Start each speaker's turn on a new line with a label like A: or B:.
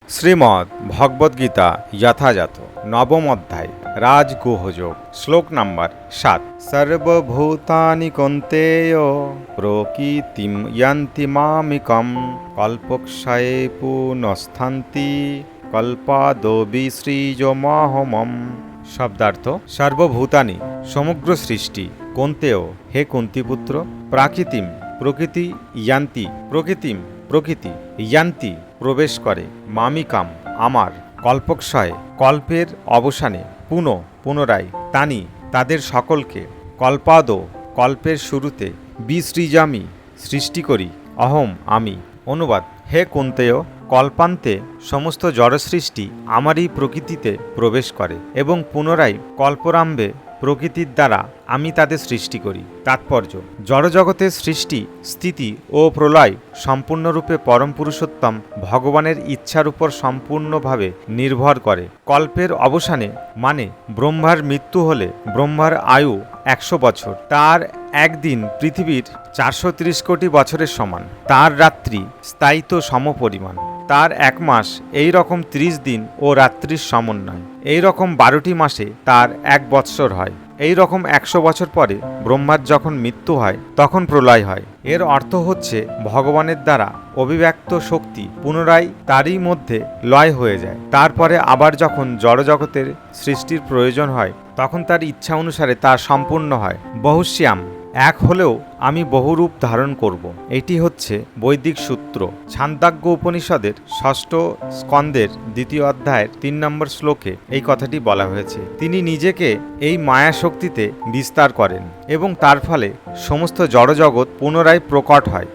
A: শ্রীমদ্ ভগবদ্গীতা যথাযথ নবম অধ্যায় রাজগুহযোগ শ্লোক নাম্বার 7। সর্বভূতানি কৌন্তেয় প্রকৃতিম ইয়ান্তি মামিকম কল্পক্ষয়ে পুনঃস্থন্তি কল্পাদো বিসৃজমাহমম। শব্দার্থ: সর্বভূতানি সমগ্র সৃষ্টি, কৌন্তেয় হে কুন্তিপুত্র, প্রাকৃতিম প্রকৃতি, ইয়ান্তি প্রকৃতি ইয়ান্তি প্রবেশ করে, মামিকাম আমার, কল্পক্ষয়ে কল্পের অবসানে, পুনরায় তানি তাদের সকলকে, কল্পাদো কল্পের শুরুতে, বিসৃজামি সৃষ্টি করি, অহম আমি। অনুবাদ: হে কুন্তেয়, কল্পান্তে সমস্ত জড়সৃষ্টি আমারই প্রকৃতিতে প্রবেশ করে এবং পুনরায় কল্পরাম্ভে প্রকৃতির দ্বারা আমি তাদের সৃষ্টি করি। তাৎপর্য: জড়জগতের সৃষ্টি, স্থিতি ও প্রলয় সম্পূর্ণরূপে পরম পুরুষোত্তম ভগবানের ইচ্ছার উপর সম্পূর্ণভাবে নির্ভর করে। কল্পের অবসানে মানে ব্রহ্মার মৃত্যু হলে ব্রহ্মার আয়ু 100 বছর, তার একদিন পৃথিবীর 430 কোটি বছরের সমান, তার রাত্রি স্থায়িত্ব সমপরিমাণ, তার 1 মাস এই রকম 30 দিন ও রাত্রির সমন্বয়, এই রকম 12টি মাসে তার 1 বৎসর হয়। এই রকম 100 বছর পরে ব্রহ্মার যখন মৃত্যু হয় তখন প্রলয় হয়। এর অর্থ হচ্ছে ভগবানের দ্বারা অভিব্যক্ত শক্তি পুনরায় তারই মধ্যে লয় হয়ে যায়। তারপরে আবার যখন জড়জগতের সৃষ্টির প্রয়োজন হয় তখন তার ইচ্ছা অনুসারে তা সম্পূর্ণ হয়। বহুশ্যাম, এক হলেও আমি বহুরূপ ধারণ করব। এটি হচ্ছে বৈদিক সূত্র। ছান্দোগ্য উপনিষদের 6ষ্ঠ স্কন্ধের 2য় অধ্যায়ের 3 নম্বর শ্লোকে এই কথাটি বলা হয়েছে। তিনি নিজেকে এই মায়া শক্তিতে বিস্তার করেন এবং তার ফলে সমস্ত জড়জগৎ পুনরায় প্রকট হয়।